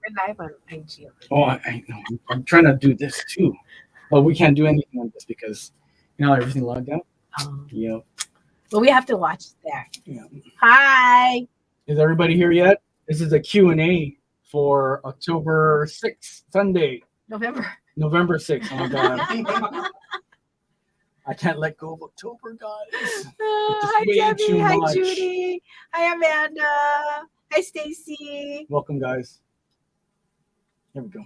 We're live on IG. Oh, I know. I'm trying to do this too, but we can't do anything on this because everything logged out. Yep. But we have to watch there. Yeah. Hi. Is everybody here yet? This is a Q&A for October 6th, Sunday, November 6th. Oh my God. I can't let go of October, guys. Hi, way Debbie. too Hi, much. Judy. Hi, Amanda. Hi, Stacy. Welcome, guys. Here we go.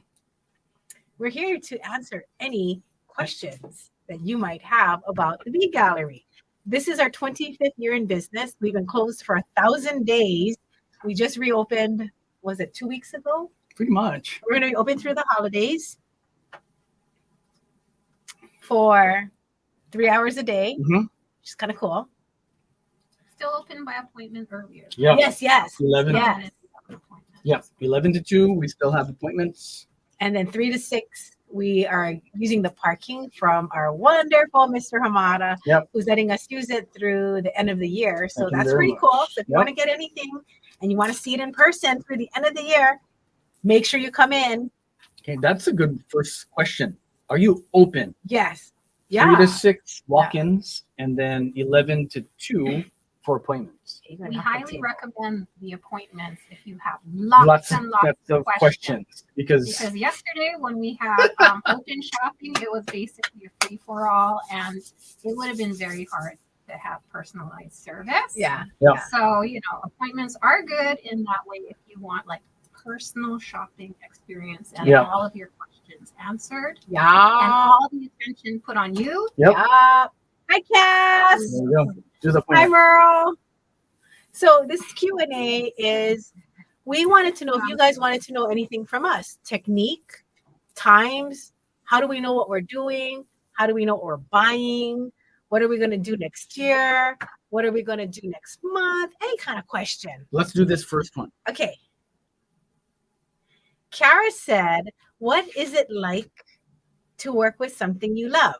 We're here to answer any questions that you might have about the Bead Gallery. This is our 25th year in business. We've been closed for 1,000 days. We just reopened, was it 2 weeks ago? Pretty much. We're going to be open through the holidays for 3 hours a day, which is kind of cool. Still open by appointment earlier. Yeah. Yes. 11. Yes. Yeah. 11 to 2. We still have appointments. And then 3 to 6, we are using the parking from our wonderful Mr. Hamada, who's letting us use it through the end of the year. So that's pretty cool. So if you want to get anything and you want to see it in person through the end of the year, make sure you come in. Okay, that's a good first question. Are you open? Yes. Yeah. 3 to 6 walk-ins, and then 11 to 2 for appointments. We highly recommend the appointments if you have lots and lots of questions. Because yesterday when we had open shopping, it was basically a free-for-all, and it would have been very hard to have personalized service. Yeah. So, appointments are good in that way if you want like personal shopping experience and all of your questions answered. Yeah. And all the attention put on you. Yep. Hi, Cass. There you go. Do the Hi, Merle. So this Q&A is, we wanted to know if you guys wanted to know anything from us. Technique, times, how do we know what we're doing? How do we know what we're buying? What are we going to do next year? What are we going to do next month? Any kind of question. Let's do this first one. Okay. Kara said, what is it like to work with something you love?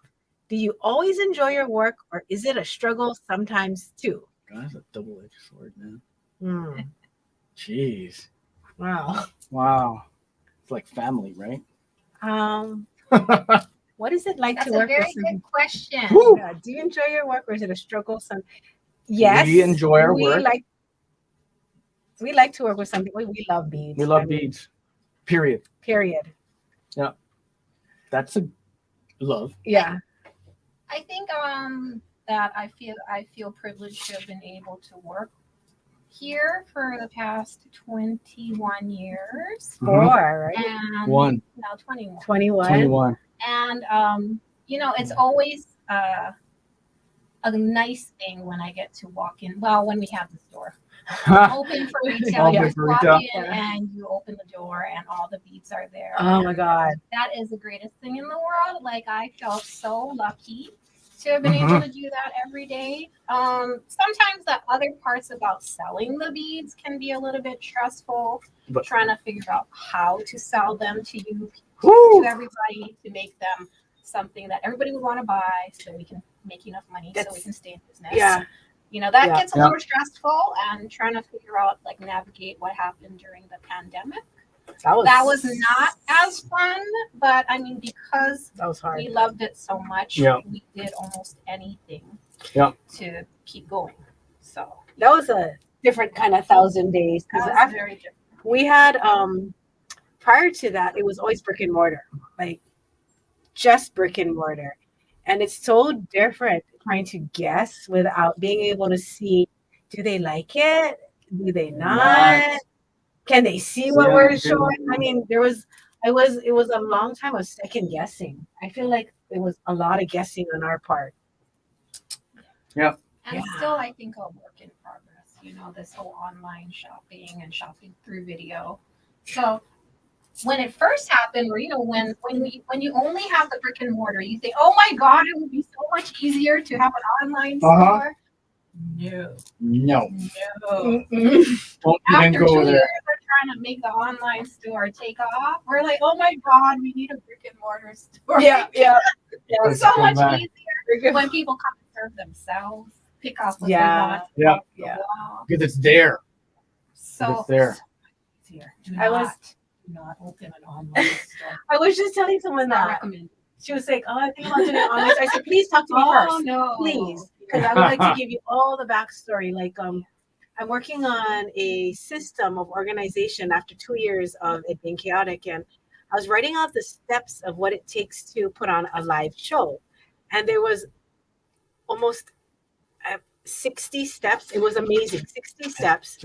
Do you always enjoy your work, or is it a struggle sometimes too? God, that's a double-edged sword, man. Jeez. Wow. It's like family, right? What is it like That's to work with a very good question. Yeah. Do you enjoy your work, or is it a struggle? Yes. We enjoy our work. We like to work with something. We love beads. We love beads. Period. Yeah. That's a love. Yeah. I think that I feel privileged to have been able to work here for the past 21 years. 4, right? And One. now 21. 21. And it's always a nice thing when I get to walk in. Well, when we have the store open for retail, you just walk in and you open the door and all the beads are there. Oh my God. That is the greatest thing in the world. Like, I felt so lucky to have been able to do that every day. Sometimes the other parts about selling the beads can be a little bit stressful, trying to figure out how to sell them to you, to everybody, to make them something that everybody would want to buy so we can make enough money so we can stay in business. Yeah. That gets a little stressful, and trying to figure out, navigate what happened during the pandemic. That was not as fun, but I mean, because that was hard. We loved it so much, we did almost anything to keep going. So that was a different kind of 1,000 days. That was very different. We had, prior to that, it was always brick and mortar, like just brick and mortar. And it's so different trying to guess without being able to see, do they like it? Do they not? Can they see what we're showing? I mean, it was a long time of second guessing. I feel like it was a lot of guessing on our part. Yeah. And still, I think, a work in progress, this whole online shopping and shopping through video. So when it first happened, or when you only have the brick and mortar, you think, oh my God, it would be so much easier to have an online store. No. Don't After even go 2 there. years of trying to make the online store take off, we're like, oh my God, we need a brick and mortar store. Yeah. It was so much easier when people come and serve themselves, pick off what they want. Yeah. Because it's there. So it's there. easier. I was not open an online store. I was just telling someone Not that. recommended. She was like, "Oh, I think about doing it online." So I said, "Please talk to me Oh first, no, please, because I would like to give you all the backstory." Like, I'm working on a system of organization after 2 years of it being chaotic, and I was writing out the steps of what it takes to put on a live show, and there was almost 60 steps. It was amazing, 60 steps,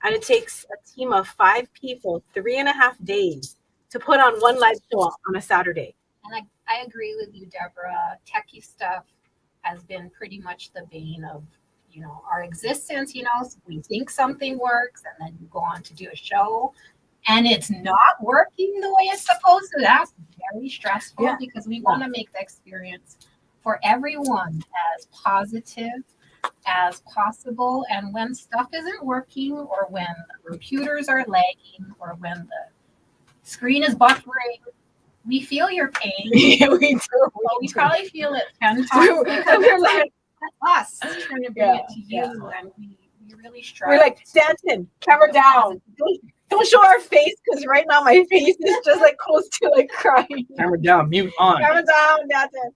and it takes a team of 5 people, 3.5 days to put on one live show on a Saturday. And I agree with you, Deborah. Techie stuff has been pretty much the bane of, our existence. We think something works and then you go on to do a show and it's not working the way it's supposed to. That's very stressful because we want to make the experience for everyone as positive as possible. And when stuff isn't working, or when the computers are lagging, or when the screen is buffering, we feel your pain. Yeah, we do. Well, we probably feel it 10 times because We're like, us trying to bring it to you, and we really strive. we're like, Stanton, camera down. Don't show our face, because right now my face is just like close to like crying. Camera down, mute on. Camera down, Stanton.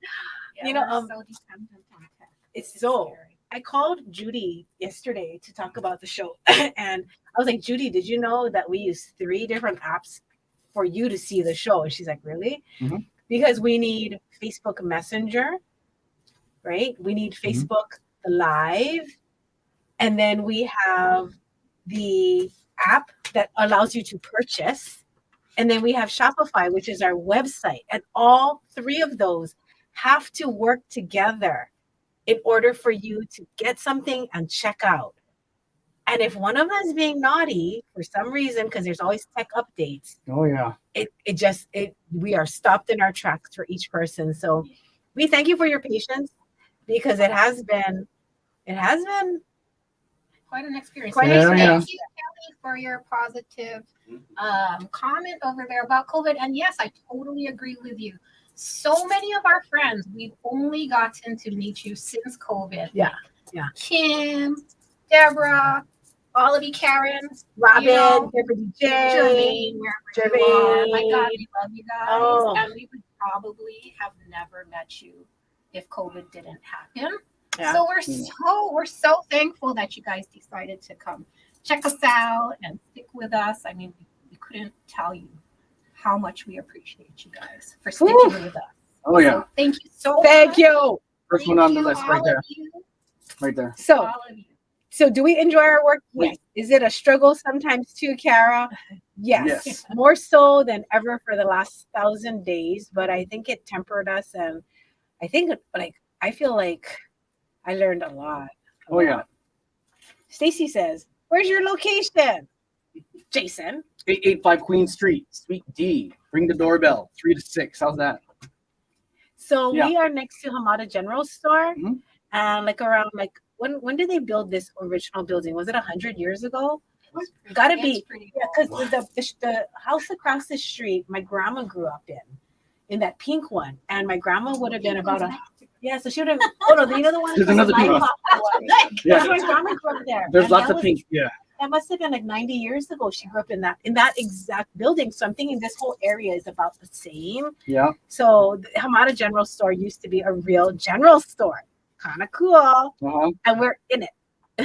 We're so dependent on tech. It's so. Scary. I called Judy yesterday to talk about the show, and I was like, Judy, did you know that we use 3 different apps for you to see the show? And she's like, really? Mhm. Because we need Facebook Messenger, right? We need Facebook Live, and then we have the app that allows you to purchase, and then we have Shopify, which is our website, and all 3 of those have to work together in order for you to get something and check out. And if one of us is being naughty for some reason, because there's always tech updates, Oh yeah. we are stopped in our tracks for each person. So we thank you for your patience, because it has been Quite an experience. Quite an experience. Thank you, Kelly, for your positive comment over there about COVID. And yes, I totally agree with you. So many of our friends, we've only gotten to meet you since COVID. Yeah, yeah. Kim, Deborah, all of you, Karen, Robin, Jermaine, Jermaine, wherever you are. My God, we love you guys. Oh. And we would probably have never met you if COVID didn't happen. Yeah. So we're so thankful that you guys decided to come check us out and stick with us. I mean, we couldn't tell you how much we appreciate you guys for sticking with us. Oh yeah. So thank you so much. Thank you. First one on the list, right all there. of you, Right there. So, all of you. so do we enjoy our work? Yes. Is it a struggle sometimes too, Kara? Yes. Yes. More so than ever for the last 1,000 days, but I think it tempered us, and I think I feel like I learned a lot. Oh yeah. Stacy says, "Where's your location?" Jason. 885 Queen Street, Suite D. Ring the doorbell. 3 to 6. How's that? So Yeah. we are next to Hamada General Store, Mhm. and around when did they build this original building? Was it 100 years ago? Gotta be, Pretty yeah, because the house across the street, my grandma grew up in that pink one, and my grandma would have been about so she would have. Oh no, you know the one. There's another pink one. Yeah, Yeah. my grandma grew up there. There's and lots that of was- pink. Yeah. That must have been like 90 years ago. She grew up in that exact building. So I'm thinking this whole area is about the same. Yeah. So the Hamada General Store used to be a real general store. Kind of cool. Uh-huh. And we're in it. Oh,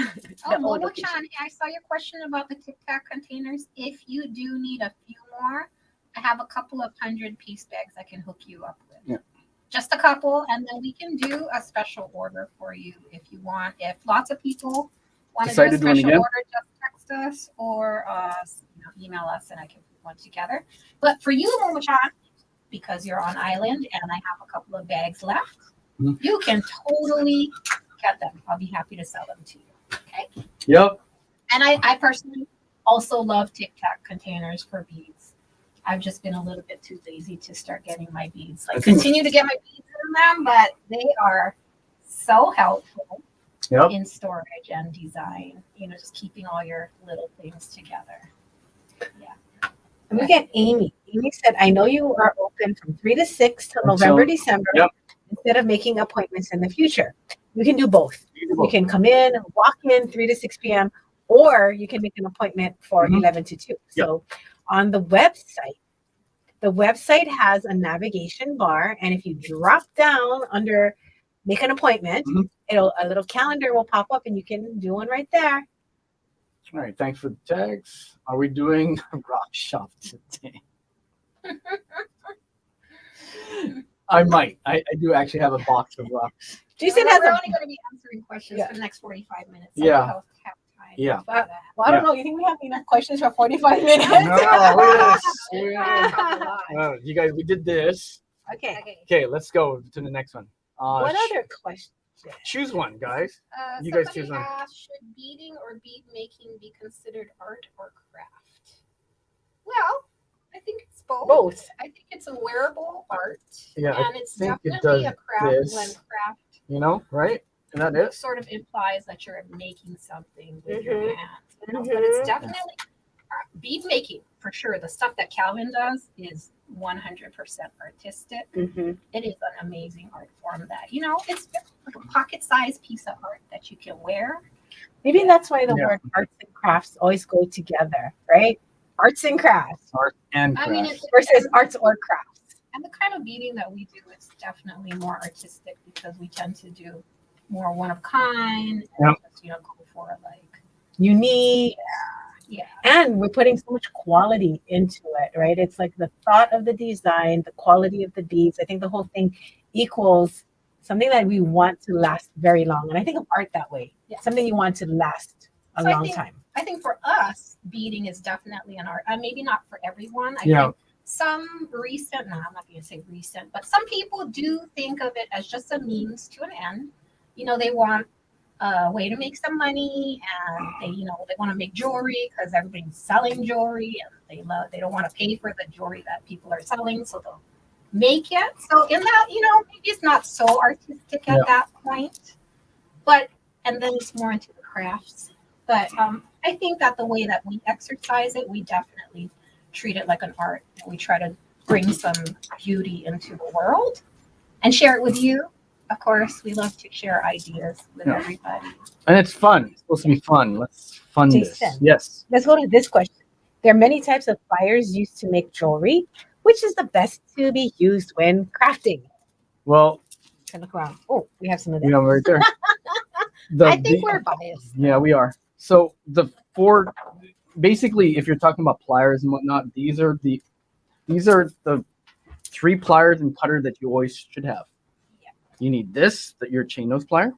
The old Momo location. Chan, I saw your question about the Tic Tac containers. If you do need a few more, I have a couple of 100-piece bags I can hook you up with. Yeah. Just a couple, and then we can do a special order for you if you want. If lots of people want to do a Decided to do one special again? order, just text us or email us, and I can put one together. But for you, Momo Chan, because you're on island and I have a couple of bags left, Mhm. you can totally get them. I'll be happy to sell them to you. Okay. Yep. And I personally also love Tic Tac containers for beads. I've just been a little bit too lazy to start getting my beads. I Like think- continue to get my beads in them, but they are so helpful Yep. in storage and design. Just keeping all your little things together. And we get Amy. Amy said, "I know you are open from 3 to 6 till Until- November, December, Yep. instead of making appointments in the future. You can do both. You can come in, walk in 3 to 6 p.m., or you can make an appointment for Mhm. 11 to 2. So on the website. The website has a navigation bar, and if you drop down under make an appointment, a little calendar will pop up and you can do one right there. All right, thanks for the tags. Are we doing rock shop today? I might. I do actually have a box of rocks. Jason We're has only going to be answering questions for the next 45 minutes. So Yeah. we don't have time Yeah. for that. Well, I don't know. You think we have enough questions for 45 minutes? No, look at this. You guys, we did this. Okay. Okay, let's go to the next one. What other question? Choose one, guys. You guys choose one. Asked, should beading or bead making be considered art or craft? Well, I think it's both. Both. I think it's a wearable art. Yeah, and it's think it definitely does a craft this. when craft You know, right? Isn't that it? sort of implies that you're making something with your Mhm. hands. You know? But it's definitely bead making for sure. The stuff that Calvin does is 100% artistic. Mhm. It is an amazing art form that, you know, it's like a pocket-sized piece of art that you can wear. Maybe that's why the Yeah. word arts and crafts always go together, right? Arts and crafts Art and I mean, crafts. versus arts or crafts. and the kind of beading that we do is definitely more artistic because we tend to do more one of kind and just, you know, go for like Unique. yeah. And we're putting so much quality into it, right? It's like the thought of the design, the quality of the beads. I think the whole thing equals something that we want to last very long. And I think of art that way. Yeah. Something you want to last a So I long think- time. I think for us, beading is definitely an art. Maybe not for everyone. I Yeah. think some recent, no, I'm not going to say recent, but some people do think of it as just a means to an end. You know, they want a way to make some money, and they want to make jewelry because everybody's selling jewelry, and they don't want to pay for the jewelry that people are selling, so they'll make it. So in that, maybe it's not so artistic at that point, and then it's more into the crafts. But I think that the way that we exercise it, we definitely treat it like an art. And we try to bring some beauty into the world and share it with you. Of course, we love to share ideas with everybody. And it's fun. It's supposed to be fun. Let's fund this. Jason. Yes. Let's go to this question. There are many types of pliers used to make jewelry. Which is the best to be used when crafting? Well, Can look around. Oh, we have some of them. right there. I think we're biased. Yeah, we are. So basically, if you're talking about pliers and whatnot, these are the 3 pliers and cutter that you always should have. Yeah. You need this, your chain nose plier.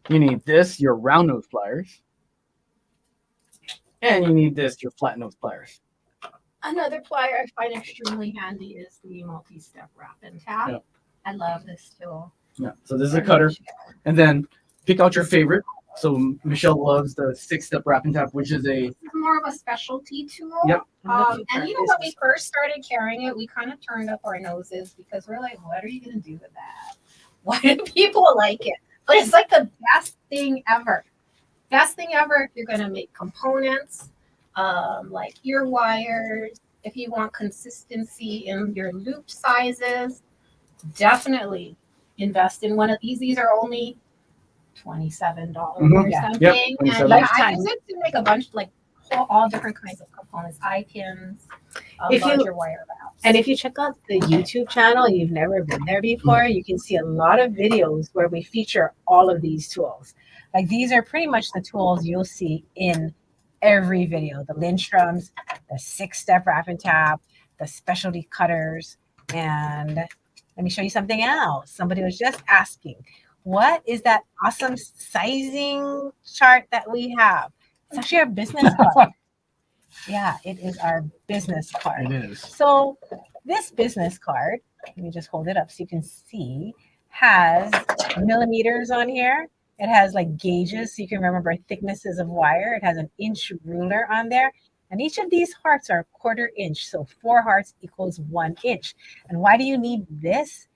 You need this, your round nose pliers. And you need this, your flat nose pliers. Another plier I find extremely handy is the multi-step wrap and tap. Yeah. I love this tool. Yeah. So this is a cutter. And then pick out your favorite. So Michelle loves the 6-step wrap and tap, which is a This is more of a specialty tool. Yep. And when we first started carrying it, we kind of turned up our noses because we're like, what are you going to do with that? Why do people like it? But it's like the best thing ever. Best thing ever if you're going to make components, like ear wires. If you want consistency in your loop sizes, definitely invest in one of these. These are only $27 or Yeah. something. Yep, And $27. I use it to make a bunch, like all different kinds of components, eye pins, If you- larger wire wraps. And if you check out the YouTube channel, you've never been there before, you can see a lot of videos where we feature all of these tools. Like these are pretty much the tools you'll see in every video. The Lindstroms, the 6-step wrap and tap, the specialty cutters. And let me show you something else. Somebody was just asking, what is that awesome sizing chart that we have? It's actually our business card. Yeah, it is our business card. It is. So this business card, let me just hold it up so you can see, has millimeters on here. It has like gauges so you can remember thicknesses of wire. It has an inch ruler on there. And each of these hearts are 1/4 inch. So 4 hearts equals 1 inch. And why do you need this?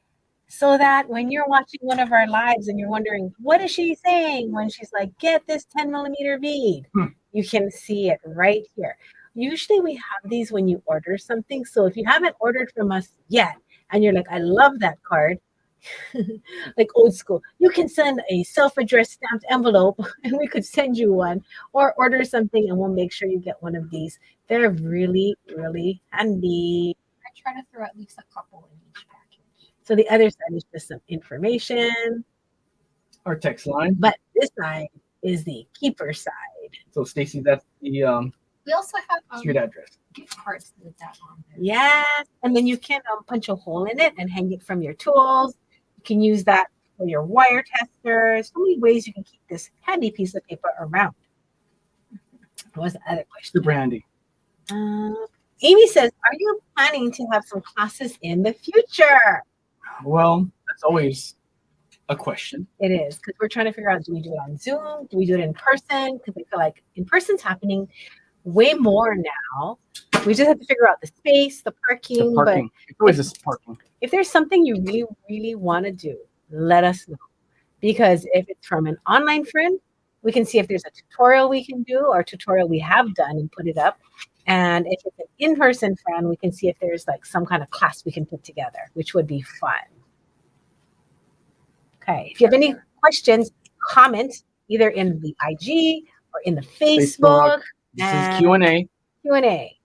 So that when you're watching one of our lives and you're wondering, what is she saying when she's like, get this 10 millimeter bead? You can see it right here. Usually we have these when you order something. So if you haven't ordered from us yet and you're like, I love that card, like old school, you can send a self-addressed stamped envelope and we could send you one, or order something and we'll make sure you get one of these They're really, really handy. I try to throw at least a couple in each package. So the other side is just some information, Our text line. but this side is the keeper side. So Stacy, that's the We also have street address. gift cards with that on there. Yes, and then you can punch a hole in it and hang it from your tools. You can use that for your wire testers. So many ways you can keep this handy piece of paper around. What was the other question? Super handy. Amy says, are you planning to have some classes in the future? Well, that's always a question. It is, because we're trying to figure out, do we do it on Zoom? Do we do it in person? Because I feel like in person's happening way more now. We just have to figure out the space, the parking. The parking. It's always this parking. If there's something you really, really want to do, let us know. Because if it's from an online friend, we can see if there's a tutorial we can do or tutorial we have done and put it up. And if it's an in-person friend, we can see if there's like some kind of class we can put together, which would be fun. Okay. If you have any questions, comment either in the IG or in the Facebook. This is Q&A. Q&A.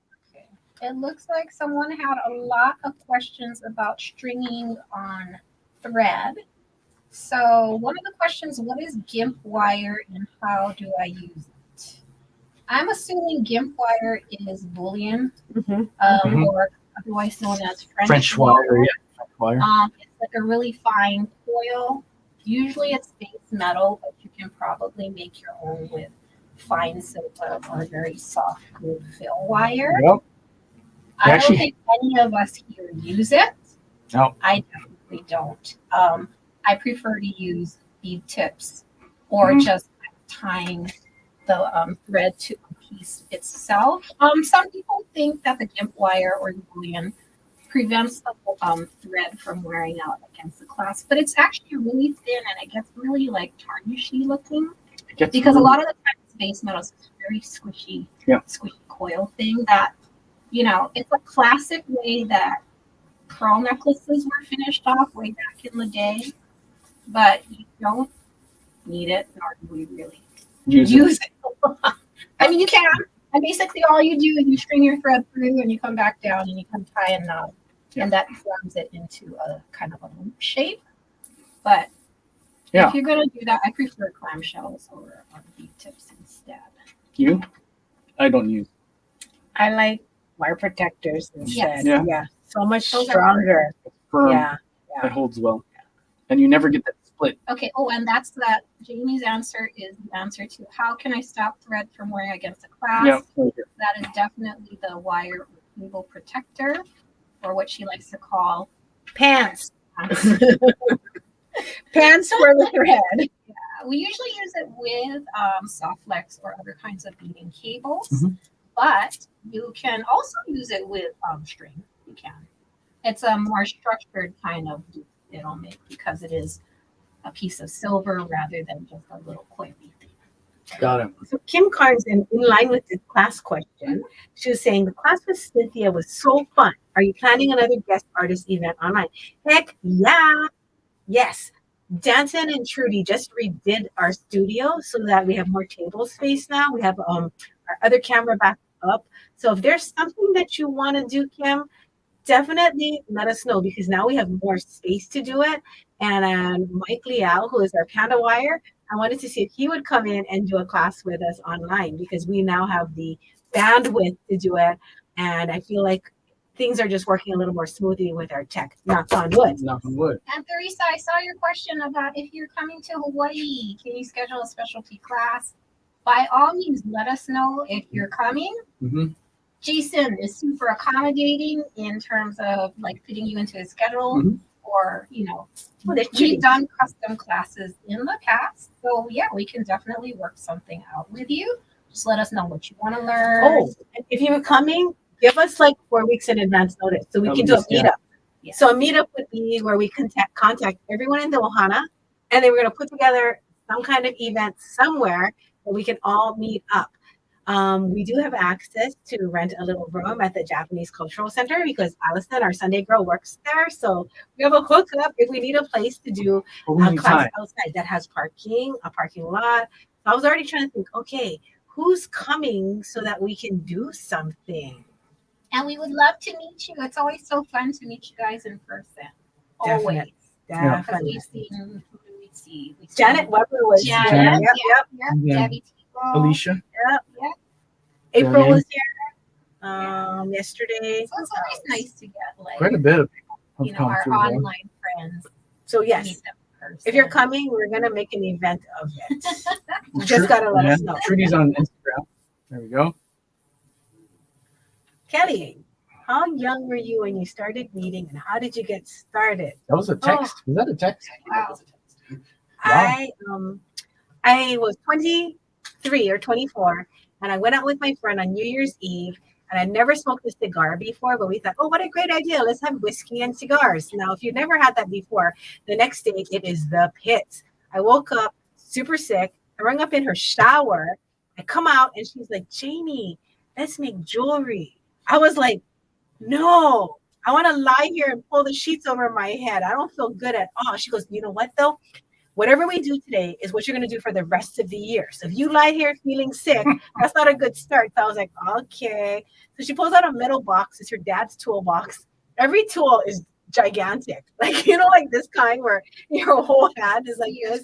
It looks like someone had a lot of questions about stringing on thread. So one of the questions, what is GIMP wire and how do I use it? I'm assuming GIMP wire is Boolean, or otherwise known as French wire. Yeah, French wire. It's like a really fine coil. Usually it's base metal, but you can probably make your own with fine silver or very soft good fill wire. Yep. I don't think any of us here use it. No. I definitely don't. I prefer to use bead tips or just tying the thread to a piece itself. Some people think that the GIMP wire or the Boolean prevents the thread from wearing out against the clasp, but it's actually really thin and it gets really like tarnishy looking because a lot of the times base metal is very squishy, squishy coil thing that, you know, it's a classic way that pearl necklaces were finished off way back in the day, but you don't need it, nor do we really use it. I mean, you can, and basically all you do is you string your thread through and you come back down and you can tie a knot, and that forms it into a kind of a loop shape. But if you're going to do that, I prefer clamshells over bead tips instead. You? I don't use. I like wire protectors instead. Yes. Yeah. So much stronger. Firm. Yeah. It holds well. And you never get that split. Okay. Oh, and that's that. Jamie's answer is the answer to how can I stop thread from wearing against a clasp? That is definitely the wire cable protector, or what she likes to call pants. Pants for the thread. Yeah, we usually use it with soft flex or other kinds of beading cables, but you can also use it with string. You can. It's a more structured kind of loop it'll make because it is a piece of silver rather than just a little coily thing. Got it. So Kim Carnes, in line with the class question, she was saying the class with Cynthia was so fun. Are you planning another guest artist event online? Heck yeah. Yes. Danton and Trudy just redid our studio so that we have more table space now. We have our other camera back up. So if there's something that you want to do, Kim, definitely let us know because now we have more space to do it. And Mike Liao, who is our Panda Wire, I wanted to see if he would come in and do a class with us online because we now have the bandwidth to do it. And I feel like things are just working a little more smoothly with our tech. Knock on wood. Knock on wood. And Theresa, I saw your question about if you're coming to Hawaii, can you schedule a specialty class? By all means, let us know if you're coming. Jason is super accommodating in terms of like fitting you into his schedule, or you know, we've done custom classes in the past, so yeah, we can definitely work something out with you. Just let us know what you want to learn. Oh, if you're coming, give us like 4 weeks in advance notice so we can do a meetup. Yeah. So a meetup would be where we contact everyone in the Ohana, and then we're going to put together some kind of event somewhere that we can all meet up. We do have access to rent a little room at the Japanese Cultural Center because Allison, our Sunday girl, works there. So we have a hookup if we need a place to do a class outside that has parking, a parking lot. So I was already trying to think, okay, who's coming so that we can do something. And we would love to meet you. It's always so fun to meet you guys in person. Definitely. Always. Yeah. Because Definitely. we've seen, who do we see? We see Janet Weber was here. Janet. Yep, yep. Yeah. Debbie Tebow. Alicia. Yep. Yeah. April Joanne. was here yesterday. So it's always nice to get Quite a like, bit of you know, our through there. online friends. So Meet yes, them in person. if you're coming, we're gonna make an event of it. You Tru- just gotta let us know. Trudy's on Instagram. There we go. Kelly, how young were you when you started beading, and how did you get started? That was a text. Was that a text? Wow. I was 23 or 24, and I went out with my friend on New Year's Eve, and I never smoked a cigar before, but we thought, oh, what a great idea. Let's have whiskey and cigars. Now, if you've never had that before, the next day it is the pits. I woke up super sick. I rung up in her shower. I come out, and she's like, Jamie, let's make jewelry. I was like, no, I want to lie here and pull the sheets over my head. I don't feel good at all. She goes, you know what, though? Whatever we do today is what you're going to do for the rest of the year. So if you lie here feeling sick, that's not a good start. So I was like, okay. So she pulls out a metal box. It's her dad's toolbox. Every tool is gigantic. Like, you know, like this kind where your whole hand is like this.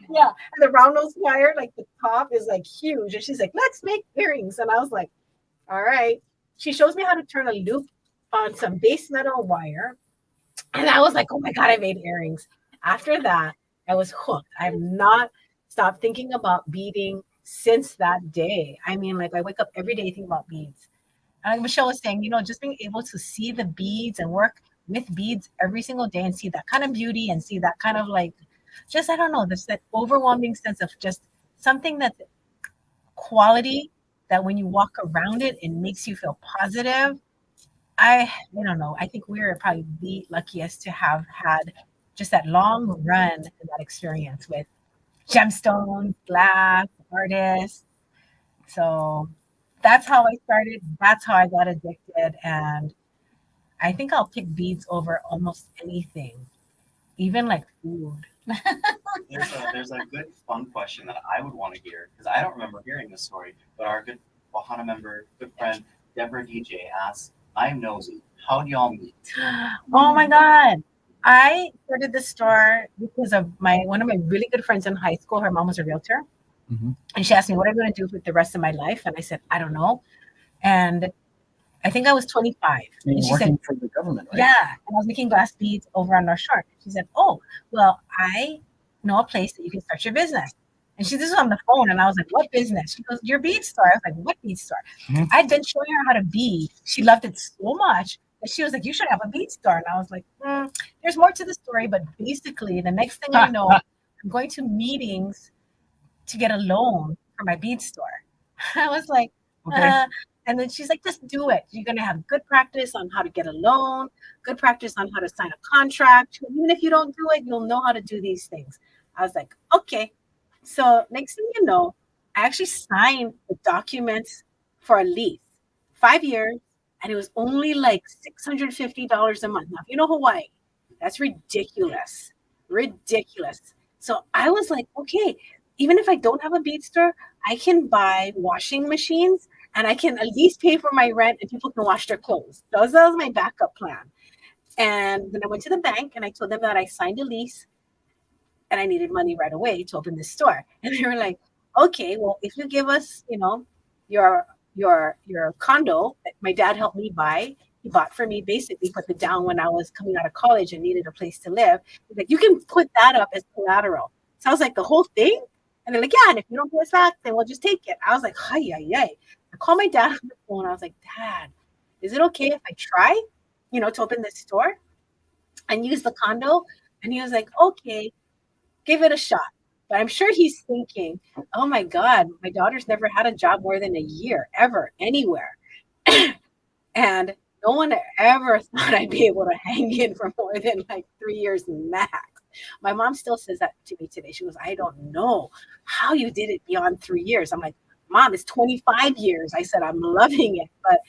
Yeah. And the round nose plier, like the top is like huge. And she's like, let's make earrings. And I was like, all right. She shows me how to turn a loop on some base metal wire. And I was like, oh my God, I made earrings. After that, I was hooked. I have not stopped thinking about beading since that day. I mean, like I wake up every day thinking about beads. And like Michelle was saying, you know, just being able to see the beads and work with beads every single day and see that kind of beauty and see that kind of like, just, I don't know, this that overwhelming sense of just something that's quality that when you walk around it, it makes you feel positive. I don't know. I think we're probably the luckiest to have had just that long run and that experience with gemstones, glass, artists. So that's how I started. That's how I got addicted. And I think I'll pick beads over almost anything, even like food. There's a good fun question that I would want to hear because I don't remember hearing this story, but our good Ohana member, good friend Deborah DJ asks, I'm nosy. How do y'all meet? Oh my God. I started the store because of one of my really good friends in high school. Her mom was a realtor. Mhm. And she asked me what I'm going to do with the rest of my life. And I said, I don't know. And I think I was 25. And And you're she working said, for the government, right? yeah. And I was making glass beads over on North Shore. She said, oh, well, I know a place that you can start your business. And this was on the phone. And I was like, what business? She goes, your bead store. I was like, what bead store? Mhm. I'd been showing her how to bead. She loved it so much that she was like, you should have a bead store. And I was like, there's more to the story. But basically, the next thing I know, I'm going to meetings to get a loan for my bead store. I was like, Okay. and then she's like, just do it. You're going to have good practice on how to get a loan, good practice on how to sign a contract. Even if you don't do it, you'll know how to do these things. I was like, okay. So next thing you know, I actually signed the documents for a lease, 5 years, and it was only like $650 a month. Now, if you know Hawaii, that's ridiculous, ridiculous. So I was like, okay, even if I don't have a bead store, I can buy washing machines and I can at least pay for my rent and people can wash their clothes. That was my backup plan. And then I went to the bank and I told them that I signed a lease and I needed money right away to open this store. And they were like, okay, well, if you give us, you know, your condo that my dad helped me buy, he bought for me, basically put it down when I was coming out of college and needed a place to live. He's like, you can put that up as collateral. So I was like, the whole thing? And they're like, yeah, and if you don't pay us back, then we'll just take it. I was like, hi, I called my dad on the phone. I was like, Dad, is it okay if I try, you know, to open this store and use the condo? And he was like, okay, give it a shot. But I'm sure he's thinking, oh my God, my daughter's never had a job more than a year, ever, anywhere. And no one ever thought I'd be able to hang in for more than like 3 years max. My mom still says that to me today. She goes, I don't know how you did it beyond 3 years. I'm like, Mom, it's 25 years. I said, I'm loving it. But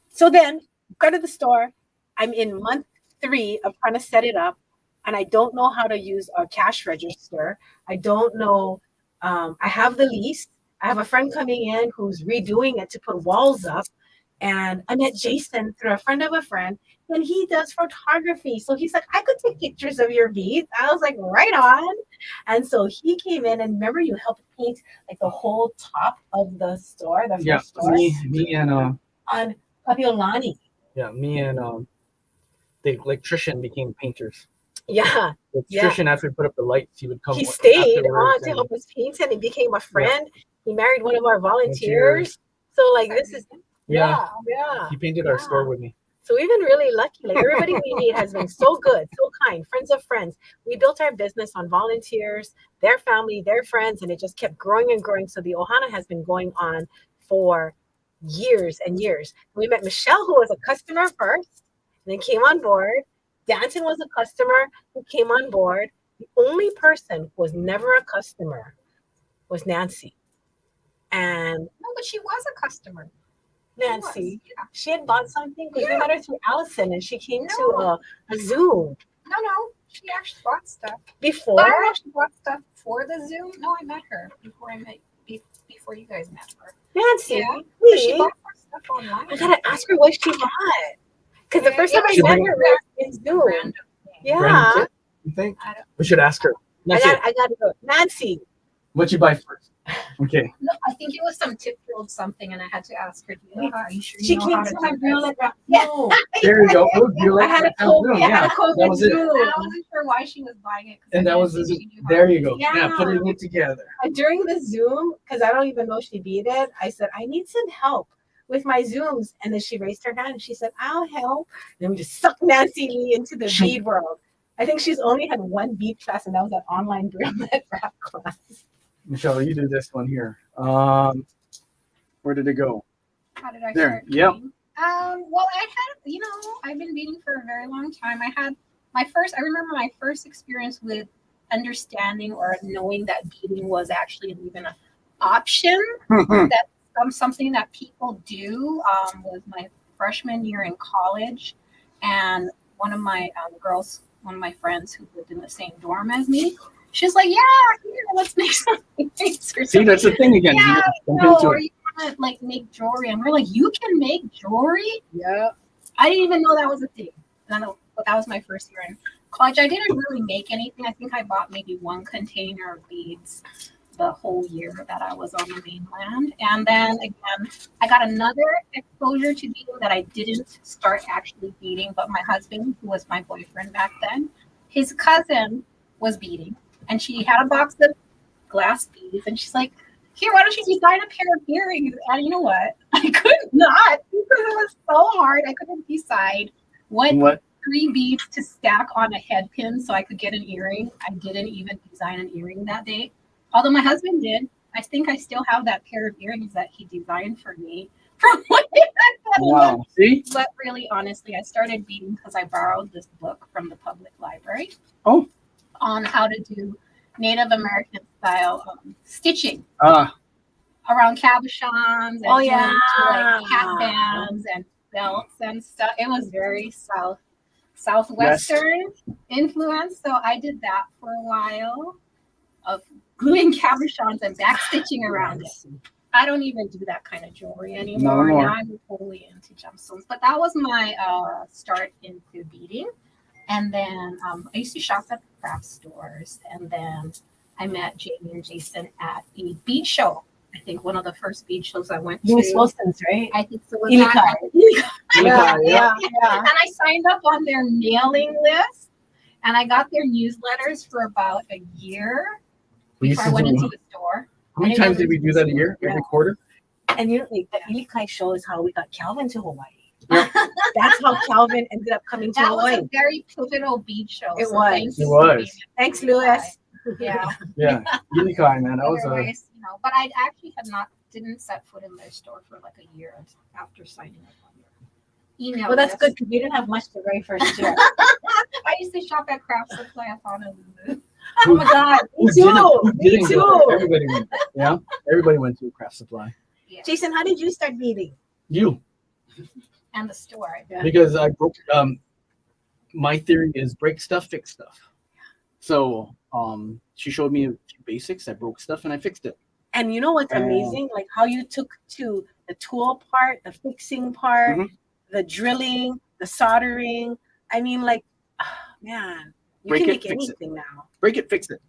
so then go to the store. I'm in month 3 of trying to set it up. And I don't know how to use a cash register. I don't know. I have the lease, I have a friend coming in who's redoing it to put walls up. And I met Jason through a friend of a friend, and he does photography. So he's like, I could take pictures of your beads. I was like, right on. And so he came in, and remember, you helped paint like the whole top of the store, the Yeah, first store me and on Papiolani. me and the electrician became painters. Yeah, The yeah. electrician, after we put up the lights, he would come. He stayed afterwards on to and- help us paint, and he became a friend. He married one of our volunteers. So like this is Yeah, yeah. he painted our store with me. So we've been really lucky. Like everybody we meet has been so good, so kind, friends of friends. We built our business on volunteers, their family, their friends, and it just kept growing and growing. So the Ohana has been going on for years and years. We met Michelle, who was a customer first, and then came on board. Danton was a customer who came on board. The only person who was never a customer was Nancy. And No, but she was a customer. Nancy, Yeah. she had bought something because we met her through Allison, and she came to No. a Zoom No, she actually bought stuff. before. But I actually bought stuff for the Zoom. No, I met her before before you guys met her. Nancy, Yeah, but she really? bought her stuff online. I gotta ask her what she bought. Because the first time I She met bring- her was in Zoom. Random thing. Yeah, Random tip, you think? I don't. We should ask her. That's it. I gotta go. Nancy, What'd you buy first? Okay. No, I think it was some tip-filled something, and I had to ask her. Are you sure you she know came how to to my do grill this? at Yeah. no. There you go. Oh, you I like had a that COVID. Zoom, I had a that COVID was it. Zoom. And I wasn't sure why she was buying it. 'cause And I that was didn't the think Zoom. she knew how There to you do go. it. Yeah, putting it together. During the Zoom, because I don't even know if she beat it, I said, I need some help with my Zooms. And then she raised her hand and she said, I'll help. And then we just sucked Nancy Lee into the bead world. I think she's only had one bead class, and that was an online brilliant rap class. Michelle, you do this one here. Where did it go? How did I There, start yep. beading? Well, I had, I've been beading for a very long time. I remember my first experience with understanding or knowing that beading was actually even an option. That's something that people do. Was my freshman year in college, and one of my friends who lived in the same dorm as me, she's like, "Yeah, here, let's make something nice or See, something." that's the thing again. Yeah, You jump into or it. you want to like make jewelry, and we're like, "You can make jewelry?" Yeah. I didn't even know that was a thing. But that was my first year in college. I didn't really make anything. I think I bought maybe one container of beads the whole year that I was on the mainland. And then again, I got another exposure to beading that I didn't start actually beading, but my husband, who was my boyfriend back then, his cousin was beading. And she had a box of glass beads, and she's like, "Here, why don't you design a pair of earrings?" And you know what? I could not, because it was so hard. I couldn't decide what 3 beads to stack on a head pin so I could get an earring. I didn't even design an earring that day. Although my husband did. I think I still have that pair of earrings that he designed for me from way back then. Wow. See? But really, honestly, I started beading because I borrowed this book from the public library. Oh. On how to do Native American style stitching around cabochons and like hat bands and belts and stuff. It was very southwestern influence. So I did that for a while of gluing cabochons and back stitching around it. I don't even do that kind of jewelry anymore. No more. Now I'm totally into gemstones. But that was my start into beading. And then I used to shop at craft stores. And then I met Jamie and Jason at a bead show. I think one of the first bead shows I went to. Louis Wilson's, right? I think so. Ilikai. Yeah. And I signed up on their mailing list. And I got their newsletters for about a year before I went into the store. How many times did we do that a year? Every quarter? And like the Ilikai show is how we got Calvin to Hawaii. That's how Calvin ended up coming to That Hawaii. was a very pivotal bead show. It so was. thank It you was. for being Thanks, Louis. Yeah. Yeah. Unikai, man. That was Otherwise, but I actually didn't set foot in their store for like a year after signing up on their email. Well, that's list. good because we didn't have much the very first year. I used to shop at Craft Supply at Honolulu. Oh my God, me too. Who Me didn't go too. there? Everybody went there. Yeah. Everybody went to a craft supply. Yeah. Jason, how did you start beading? You. And the store. Yeah. Because I broke my theory is break stuff, fix stuff. So she showed me a few basics, I broke stuff and I fixed it. And you know what's amazing? Like how you took to the tool part, the fixing part, the drilling, the soldering. I mean, like, man, you Break can it, make fix it. anything now. Break it, fix it.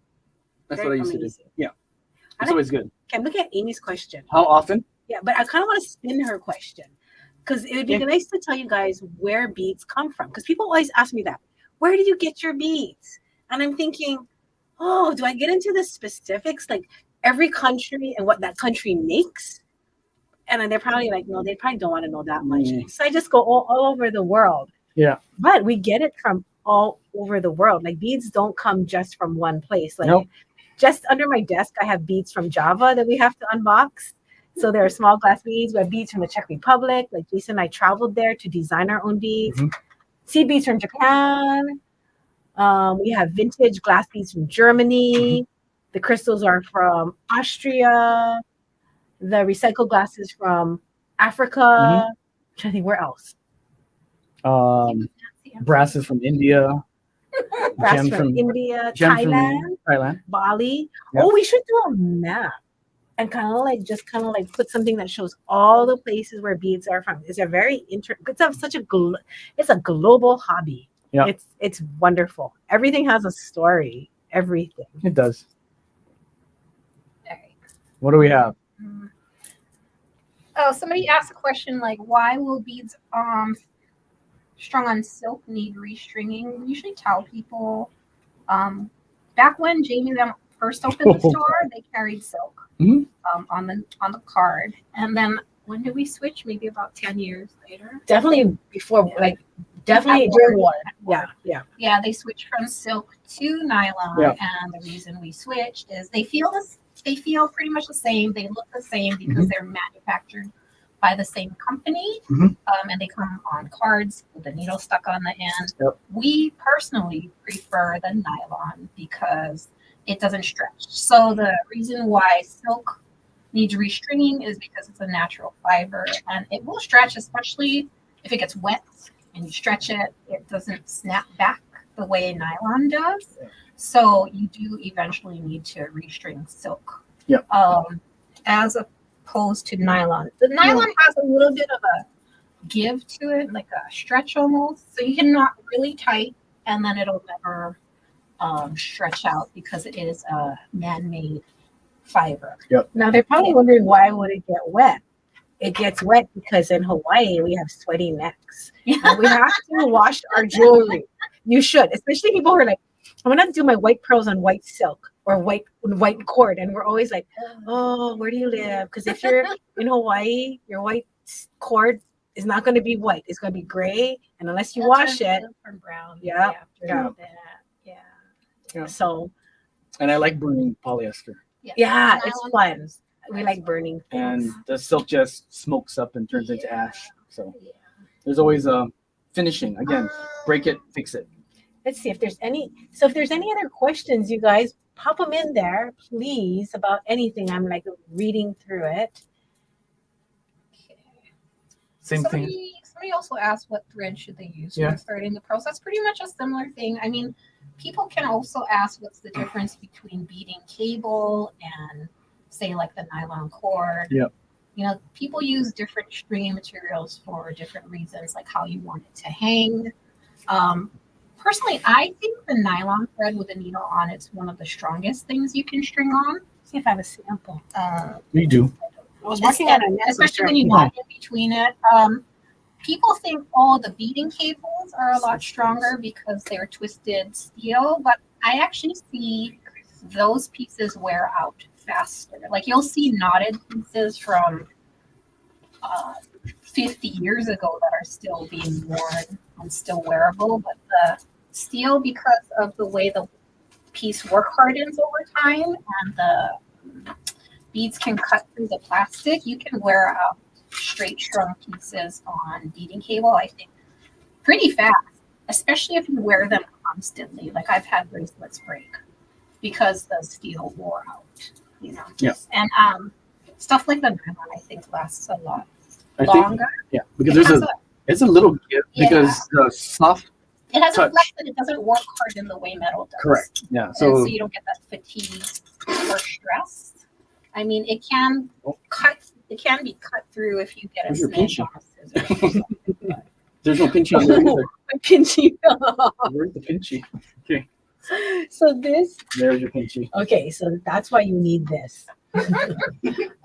That's Very what I used to do. amazing. Yeah, I it's like- always good. Okay, look at Amy's question. How often? Yeah, but I kind of want to spin her question because it would be nice to tell you guys where beads come from. Because people always ask me that. Where do you get your beads? And I'm thinking, oh, do I get into the specifics? Like every country and what that country makes? And then they're probably like, no, they probably don't want to know that much. So I just go all over the world. Yeah. But we get it from all over the world. Like beads don't come just from one place. Like just under my desk, I have beads from Java that we have to unbox. So there are small glass beads. We have beads from the Czech Republic. Like Jason and I traveled there to design our own beads. Sea beads from Japan. We have vintage glass beads from Germany. The crystals are from Austria. The recycled glass is from Africa. I'm trying to think where else. Brass is from India. Brass from India, Thailand, Bali. Yep. Oh, we should do a map and kind of like put something that shows all the places where beads are from. It's a very it's a global hobby. Yeah, it's wonderful. Everything has a story. Everything. It does. Okay. What do we have? Oh, somebody asked a question like, why will beads strung on silk need restringing? We usually tell people back when Jamie and them first opened the store, they carried silk on the card. And then when did we switch? Maybe about 10 years later. Definitely before, definitely during war. Yeah, they switched from silk to nylon. Yeah. And the reason we switched is they feel pretty much the same. They look the same because they're manufactured by the same company, and they come on cards with the needle stuck on the end. Yep. We personally prefer the nylon because it doesn't stretch. So the reason why silk needs restringing is because it's a natural fiber and it will stretch, especially if it gets wet and you stretch it. It doesn't snap back the way nylon does. So you do eventually need to restring silk. Yep. As opposed to nylon. The nylon has a little bit of a give to it, like a stretch almost. So you can knot really tight and then it'll never stretch out because it is a man-made fiber. Yep. Now they're probably wondering why would it get wet? It gets wet because in Hawaii we have sweaty necks. And we have to wash our jewelry. You should, especially people who are like, I want to do my white pearls on white silk or white cord. And we're always like, oh, where do you live? Because if you're in Hawaii, your white cord is not going to be white. It's going to be gray. And unless you wash it. From brown. Yeah. So. And I like burning polyester. Yeah, it's fun. We like burning things. And the silk just smokes up and turns into ash. So there's always a finishing. Again, break it, fix it. Let's see if there's any. So if there's any other questions, you guys pop them in there, please, about anything. I'm like reading through it. Same thing. Somebody also asked what thread should they use when starting the process. Pretty much a similar thing. I mean, people can also ask what's the difference between beading cable and say like the nylon cord. Yep. You know, people use different stringing materials for different reasons, like how you want it to hang. Personally, I think the nylon thread with a needle on it's one of the strongest things you can string on. Let's see if I have a sample. We do. I was working on it, especially when you knot in between it. People think, the beading cables are a lot stronger because they're twisted steel, but I actually see those pieces wear out faster. Like you'll see knotted pieces from 50 years ago that are still being worn and still wearable, but the steel, because of the way the piece work hardens over time and the beads can cut through the plastic, you can wear out straight strung pieces on beading cable, I think, pretty fast, especially if you wear them constantly. Like I've had bracelets break because the steel wore out, you know. Yeah. And stuff like the nylon, I think, lasts a lot longer. Because it's a little give because the soft. It has a flex and it doesn't work hard in the way metal does. Correct. Yeah. So you don't get that fatigue or stress. I mean, it can be cut through if you get a Where's your snake on a scissors or something. But There's no pinchy on there either. Pinchy. Where's the pinchy? Okay, So this, there's your pinchy. okay, so that's why you need this.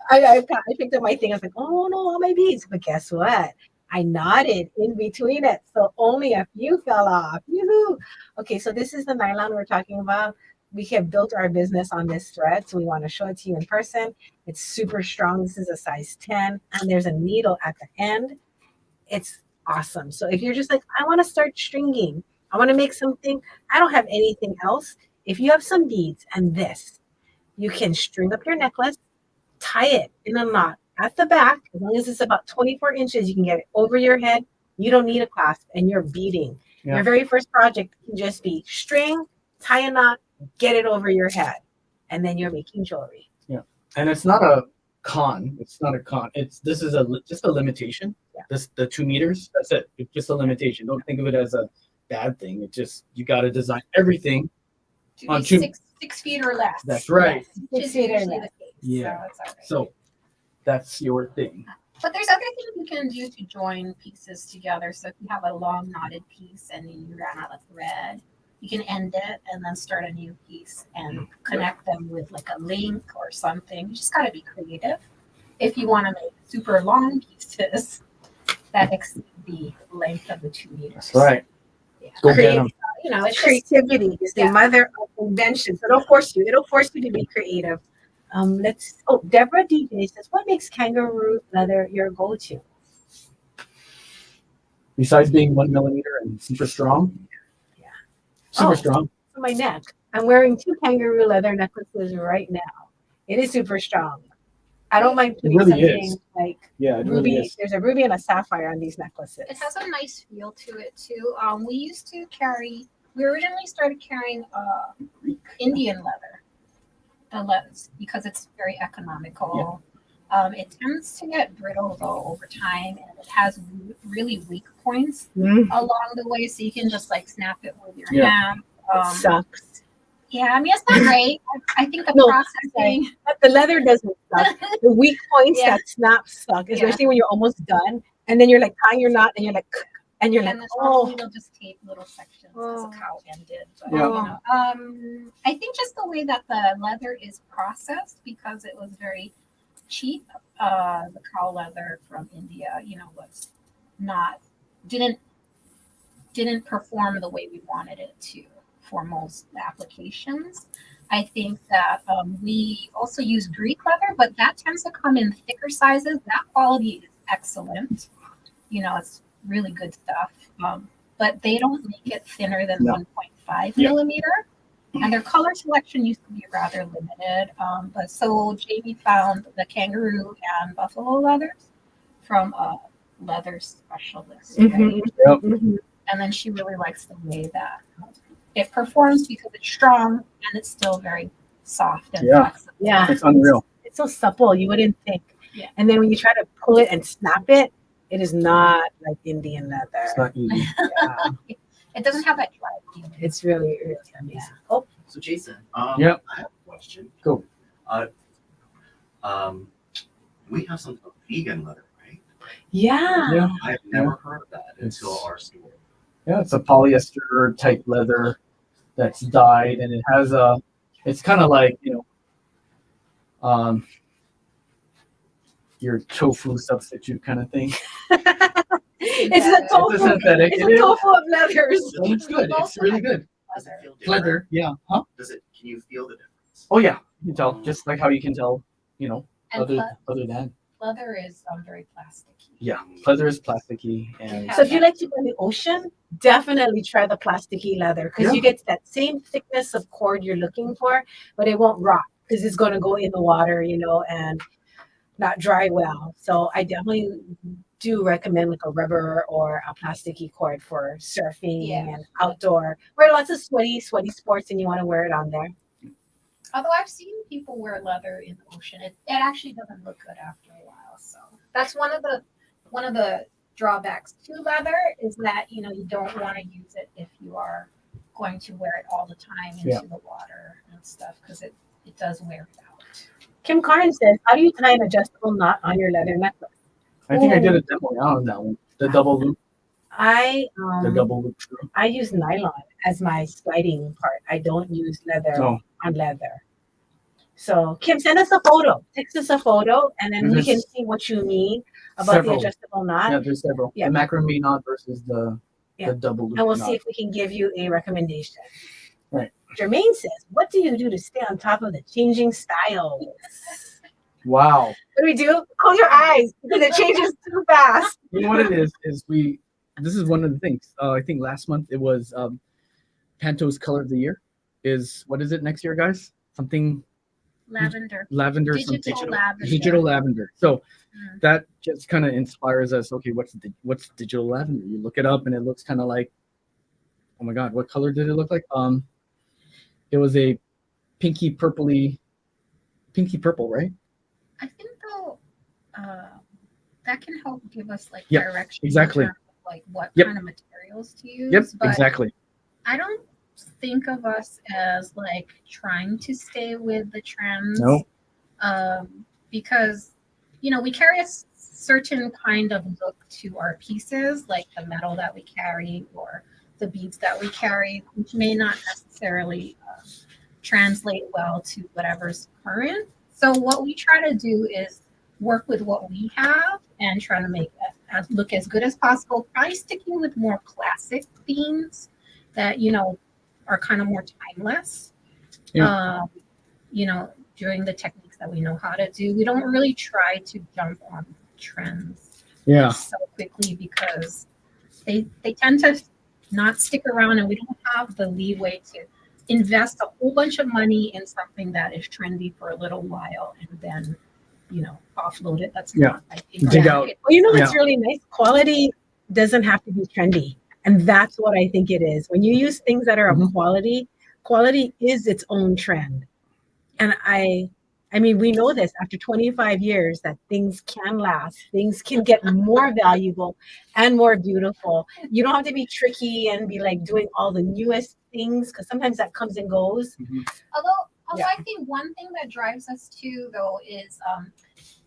I picked up my thing. I was like, oh no, all my beads. But guess what? I knotted in between it, so only a few fell off. Yoo-hoo. Okay, so this is the nylon we're talking about. We have built our business on this thread, so we want to show it to you in person. It's super strong. This is a size 10, and there's a needle at the end. It's awesome. So if you're just like, I want to start stringing, I want to make something, I don't have anything else. If you have some beads and this, you can string up your necklace, tie it in a knot at the back. As long as it's about 24 inches, you can get it over your head. You don't need a clasp, and you're beading. Yeah. Your very first project can just be string, tie a knot, get it over your head, and then you're making jewelry. Yeah, and it's not a con. It's not a con. This is just a limitation. Yeah. The 2 meters. That's it. It's just a limitation. Don't think of it as a bad thing. It just you got to design everything. To On be two- 6 feet or less. That's right. Which is usually the case. Yeah. So it's all right. So that's your thing. But there's other things you can do to join pieces together. So if you have a long knotted piece and you ran out of thread, you can end it and then start a new piece and connect them with like a link or something. You just got to be creative. If you want to make super long pieces that exceed the length of the 2 meters. That's right. Yeah. Go get them. You know, it's just, Creativity is the Yeah. mother of invention. So it'll force you. It'll force you to be creative. Deborah DJ says, what makes kangaroo leather your go-to? Besides being 1 millimeter and super strong. Yeah. Super Oh. strong. On my neck. I'm wearing 2 kangaroo leather necklaces right now. It is super strong. I don't mind putting really something is. like Yeah, it ruby. really is. There's a ruby and a sapphire on these necklaces. it has a nice feel to it too. We originally started carrying Indian leather, because it's very economical. It tends to get brittle though over time, and it has really weak points Mm, along the way, so you can just like snap it with your Yeah. hand. it sucks. Yeah, I mean it's not great. I think the No, processing. But the leather doesn't suck. The weak points Yeah. that snap suck, especially when you're almost done. And then you're like tying your knot and you're like, and you're like, And oh, normally they'll just tape little sections as Oh. how ended. But Yeah. you know, I think just the way that the leather is processed, because it was very cheap. The cow leather from India, was not didn't perform the way we wanted it to for most applications. I think that we also use Greek leather, but that tends to come in thicker sizes. That quality is excellent. It's really good stuff. But they don't make it thinner than No. 1.5 Yeah. millimeter. And their color selection used to be rather limited. But so Jamie found the kangaroo and buffalo leathers from a leather specialist. Right? Mhm, Yep. mhm. And then she really likes the way that it performs because it's strong and it's still very soft and Yeah. flexible. Yeah. It's unreal. It's so supple, you wouldn't think. Yeah. And then when you try to pull it and snap it, it is not like Indian leather. It's not easy. Yeah. It doesn't have that dry feel. It's really, really amazing. Oh, So Jason, Yep. I have a question. Go. We have something called vegan leather, right? yeah. Yeah. I've never heard of that until our store. Yeah, it's a polyester type leather that's dyed, and it has it's kind of like, your tofu substitute kind of thing. It's a tofu. It's a synthetic. It's It a is. tofu of leathers. And it's good. It's really good. Does it feel different? Leather, yeah. Huh? Can you feel the difference? Oh yeah, you can tell. Just like how you can tell, And other than. leather is very plasticky. Yeah, leather is plasticky, and So if you like to go in the ocean, definitely try the plasticky leather because Yeah. you get that same thickness of cord you're looking for, but it won't rot because it's going to go in the water, and not dry well. So I definitely do recommend like a rubber or a plasticky cord for surfing Yeah. and outdoor, where lots of sweaty sports and you want to wear it on there. Although I've seen people wear leather in the ocean, it actually doesn't look good after a while. So that's one of the drawbacks to leather is that you don't want to use it if you are going to wear it all the time into Yeah. the water and stuff because it does wear it out. Kim Carnes says, how do you tie an adjustable knot on your leather necklace? I think I did a demo on that one. The double loop, I the double loop screw. I use nylon as my sliding part. I don't use leather Oh, on leather. So Kim, send us a photo. Text us a photo, and then we can There's see what you mean about the several. adjustable knot. Yeah, there's several. Yeah. The macrame knot versus Yeah. the double loop And we'll knot. see if we can give you a recommendation. Right. Jermaine says, what do you do to stay on top of the changing styles? Wow. What do we do? Close your eyes because it changes too fast. You know what it is this is one of the things. I think last month it was Panto's color of the year. What is it next year, guys? Something Lavender. digital Lavender. Digital lavender. So that just kind of inspires us. Okay, what's digital lavender? You look it up and it looks kind of like, oh my God, what color did it look like? It was a pinky purple, right? I think though, that can help give us like Yep, direction. exactly. In terms of, like what Yep. kind of materials to use. Yep, But exactly. I don't think of us as like trying to stay with the trends. No. Because we carry a certain kind of look to our pieces, like the metal that we carry or the beads that we carry, which may not necessarily translate well to whatever's current. So what we try to do is work with what we have and try to make it look as good as possible. Probably sticking with more classic themes that are kind of more timeless. Yeah. Doing the techniques that we know how to do. We don't really try to jump on trends so quickly because they tend to not stick around, and we don't have the leeway to invest a whole bunch of money in something that is trendy for a little while and then offload it. That's not, I think, Dig out. Well, what's really nice? Quality doesn't have to be trendy. And that's what I think it is. When you use things that are of quality is its own trend. And I mean, we know this after 25 years that things can last, things can get more valuable and more beautiful. You don't have to be tricky and be like doing all the newest things because sometimes that comes and goes. Although I think one thing that drives us too, though, is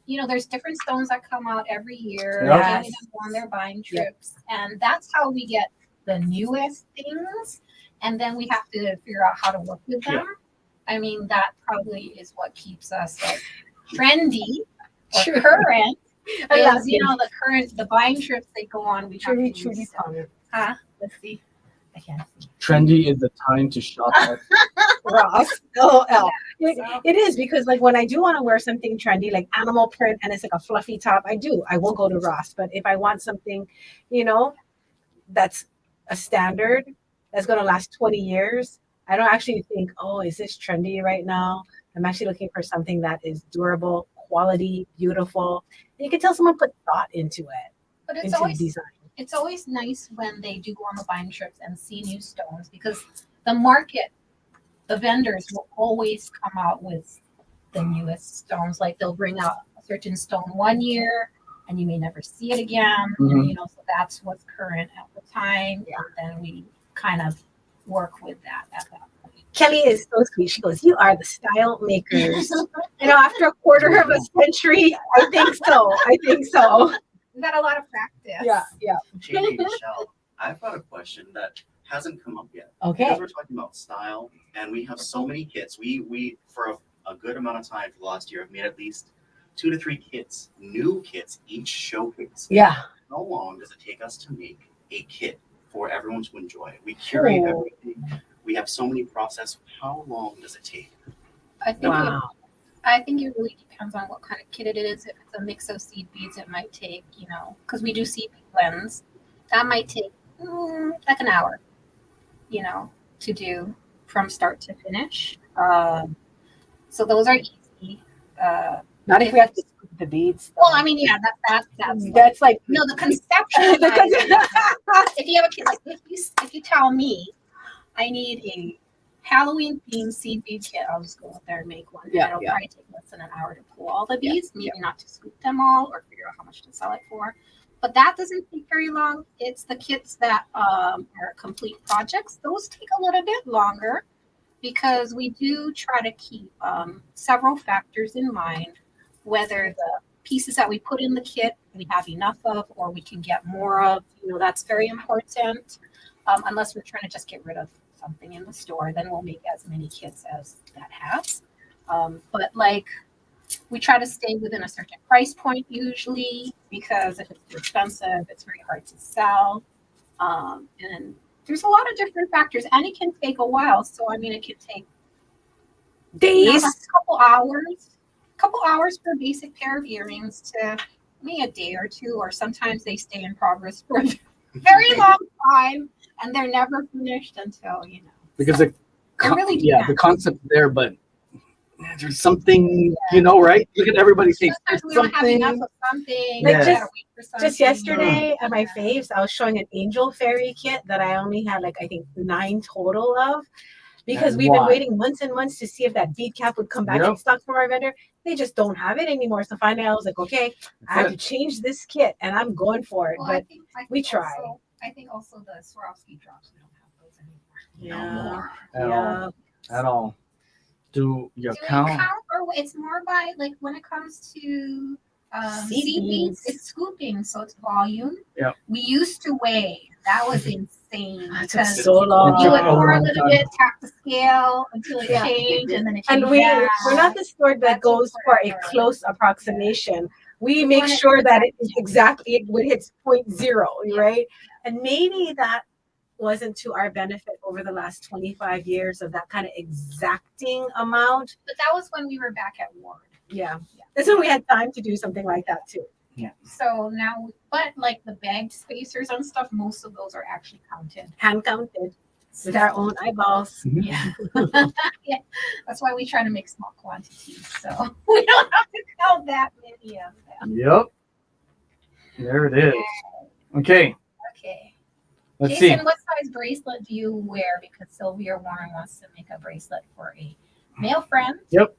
there's different stones that come out every year. Yes. Getting them on their buying trips, and that's how we get the newest things. And then we have to figure out how to work with them. I mean, that probably is what keeps us like trendy or current. The buying trips they go on. We Truly comment. Let's see. I can't see. Trendy is the time to shop at Ross. LOL. It is because like when I do want to wear something trendy, like animal print, and it's like a fluffy top, I will go to Ross. But if I want something, that's a standard that's going to last 20 years, I don't actually think, oh, is this trendy right now? I'm actually looking for something that is durable, quality, beautiful. And you can tell someone put thought into it. But it's always nice when they do go on the buying trips and see new stones because the vendors will always come out with the newest stones. Like they'll bring out a certain stone one year and you may never see it again. And, so that's what's current at the time. Yeah. And then we kind of work with that at that point. Kelly is so sweet. She goes, "You are the style makers." After a quarter of a century, I think so. We've got a lot of practice. Yeah. JJ, Michelle, I've got a question that hasn't come up yet. Okay. Because we're talking about style, and we have so many kits. We for a good amount of time for the last year have made at least 2 to 3 kits, new kits, each showcase. Yeah. How long does it take us to make a kit for everyone to enjoy? We curate everything. We have so many processes. How long does it take? I think it really depends on what kind of kit it is. If it's a mix of seed beads, it might take, because we do seed bead blends, that might take like an hour, to do from start to finish. So those are easy. Not if we have to scoop the beads. Well, I mean, that's like no, the conception. If you have a kit, like if you tell me I need a Halloween themed seed bead kit, I'll just go out there and make one. It'll probably take less than an hour to pull all the beads, maybe not to scoop them all or figure out how much to sell it for. But that doesn't take very long. It's the kits that are complete projects. Those take a little bit longer. because we do try to keep several factors in mind, whether the pieces that we put in the kit we have enough of or we can get more of. That's very important. Unless we're trying to just get rid of something in the store, then we'll make as many kits as that has. But like, we try to stay within a certain price point usually, because if it's too expensive, it's very hard to sell. And there's a lot of different factors, and it can take a while. So it can take Days. a couple hours for a basic pair of earrings to maybe a day or two, or sometimes they stay in progress for a very long time, and they're never finished until Because so really the concept's there, but there's something, right? Look at everybody saying sometimes we don't have enough of something. Like, we gotta wait for something. Just yesterday at my faves, I was showing an angel fairy kit that I only had I think 9 total of, because we've been waiting months and months to see if that bead cap would come back in stock from our vendor. They just don't have it anymore. So finally I was like, okay, I have to change this kit and I'm going for it. Well, but I think we try. I think also the Swarovski drops, we don't have those anymore. Yeah. At all. Do you count? Or it's more by when it comes to Seed beads. it's scooping, so it's volume. Yeah. We used to weigh. That was insane. That took because so long. you would Oh, pour a long little time. bit, tap the scale until it Yeah. changed, and then it And changed. we're not the store that That goes took for a forever. close approximation. We We make want it sure that it exact. is exactly when it hits 0.0, Yeah. right? And maybe that wasn't to our benefit over the last 25 years of that kind of exacting amount. But that was when we were back at Ward. Yeah. That's when we had time to do something like that too. So now, but the bagged spacers and stuff, most of those are actually counted. Hand counted with our own eyeballs. Yeah. Yeah. That's why we try to make small quantities. So we don't have to count that many of them. Yep. There it is. Okay. Okay. Let's Jason, see. what size bracelet do you wear? Because Sylvia Warren wants to make a bracelet for a male friend. It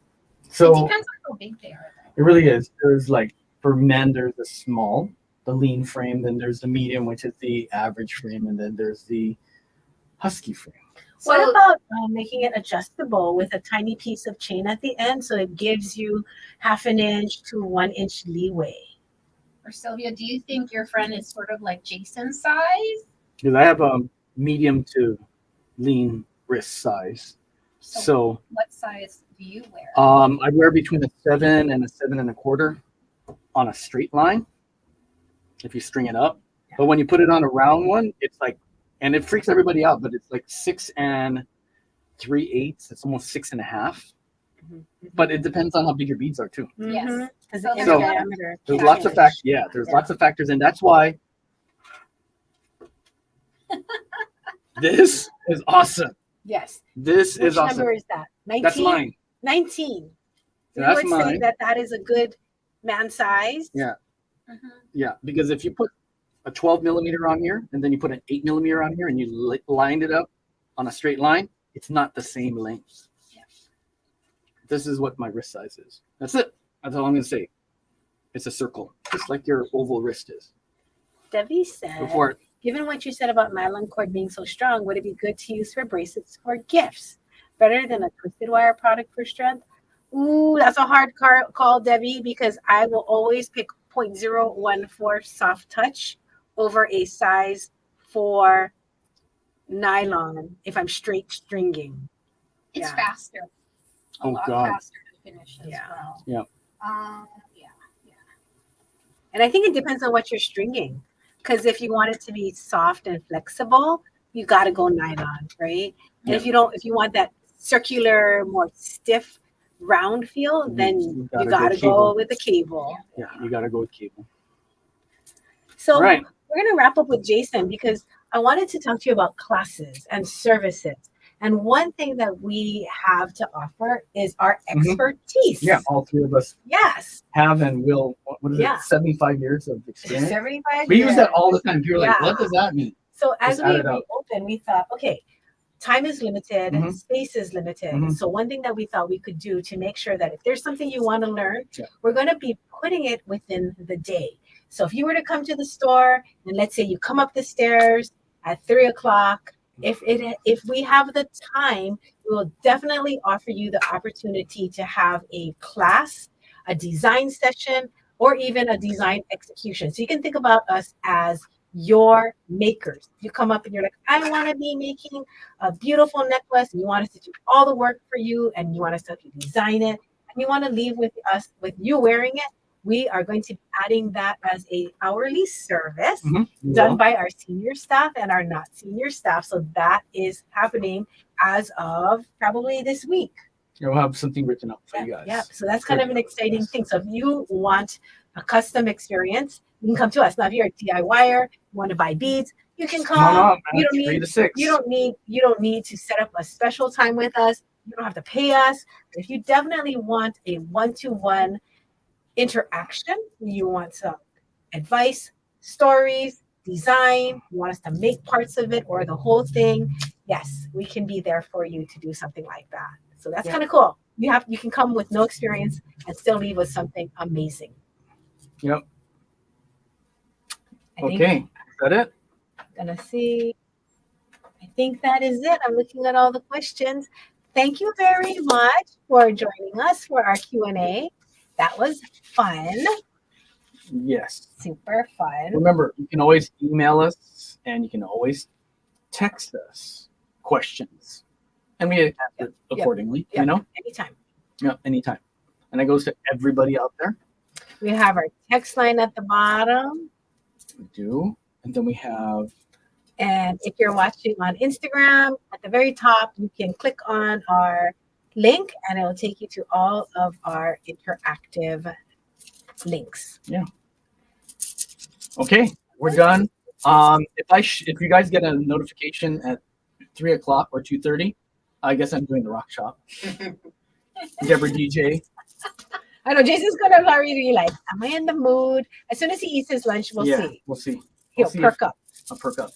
So depends on how big they are. it really is. There's for men, there's the small, the lean frame, then there's the medium, which is the average frame, and then there's the husky frame. What So- about making it adjustable with a tiny piece of chain at the end, so it gives you 1/2 inch to 1 inch leeway? For Sylvia, do you think your friend is sort of like Jason's size? Because I have a medium to lean wrist size. So What size do you wear? I wear between a 7 and a 7 1/4 on a straight line if you string it up. But when you put it on a round one, it's and it freaks everybody out, but it's 6 3/8. It's almost 6 1/2. But it depends on how big your beads are too. Yes. Because So the So- diameter. There's lots of factors. Yeah, there's lots of factors, and that's why this is awesome. Yes. This Which is awesome. number is that? 19? That's mine. 19. So You that's would say mine. that is a good man size. Yeah. Mhm. Yeah, because if you put a 12 millimeter on here and then you put an 8 millimeter on here and you lined it up on a straight line, it's not the same length. Yeah. This is what my wrist size is. That's it. That's all I'm going to say. It's a circle, just like your oval wrist is. Debbie said, Before given what you said about nylon cord being so strong, would it be good to use for bracelets or gifts? Better than a twisted wire product for strength? Ooh, that's a hard call, Debbie, because I will always pick 0.014 soft touch over a size 4 nylon if I'm straight stringing. It's Yeah. faster. A Oh, lot God. faster to finish as Yeah. well. Yeah. Yeah. And I think it depends on what you're stringing. Because if you want it to be soft and flexible, you got to go nylon, right? And if you want that circular, more stiff, round feel, then you gotta got to go cable. go with the cable. yeah, you got to go with cable. So Right. we're going to wrap up with Jason because I wanted to talk to you about classes and services. And one thing that we have to offer is our expertise. Yeah, all three of us Yes. have and will. What is Yeah. it? 75 years of experience. 75 We use years. that all the time. People are like, Yeah. what does that mean? So as Just add we it up. reopened, we thought, okay, time is limited, Mhm. space is limited. Mhm. So one thing that we thought we could do to make sure that if there's something you want to learn, Yeah. we're going to be putting it within the day. So if you were to come to the store and let's say you come up the stairs at 3 o'clock, if we have the time, we will definitely offer you the opportunity to have a class, a design session, or even a design execution. So you can think about us as your makers. You come up and you're like, I want to be making a beautiful necklace, and you want us to do all the work for you, and you want us to help you design it, and you want to leave with us with you wearing it. We are going to be adding that as a hourly service done by our senior staff and our not senior staff. So that is happening as of probably this week. We'll have something written up for you guys. Yeah, so that's kind of an exciting thing. So if you want a custom experience, you can come to us. Now, if you're a DIYer, you want to buy beads, you can come. On, you don't 3 need to 6. you don't need to set up a special time with us. You don't have to pay us. But if you definitely want a one-to-one interaction, you want some advice, stories, design, you want us to make parts of it or the whole thing, yes, we can be there for you to do something like that. So that's kind of cool. You can come with no experience and still leave with something amazing. Yep. Okay, is that it? I'm gonna see. I think that is it. I'm looking at all the questions. Thank you very much for joining us for our Q&A. That was fun. Yes. Super fun. Remember, you can always email us and you can always text us questions. And we answer accordingly, you know? Anytime. Yeah, anytime. And it goes to everybody out there. We have our text line at the bottom. We do. And then we have... And if you're watching on Instagram, at the very top, you can click on our link and it will take you to all of our interactive links. Yeah. Okay, we're done. If you guys get a notification at 3 o'clock or 2:30, I guess I'm doing the rock shop. Deborah DJ. I know Jason's gonna already be like, am I in the mood? As soon as he eats his lunch, we'll see. We'll see. He'll perk up. I'll perk up.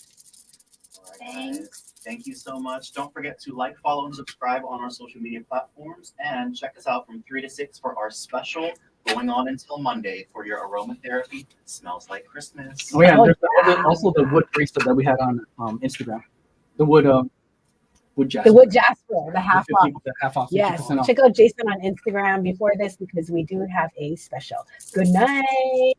Thanks. Thank you so much. Don't forget to like, follow, and subscribe on our social media platforms. And check us out from 3 to 6 for our special going on until Monday for your aromatherapy. Smells like Christmas. Oh yeah, there's also the wood bracelet that we had on Instagram. The wood jasper. The wood jasper, the half off. The half off. Yes, 50% off. check out Jason on Instagram before this because we do have a special. Good night.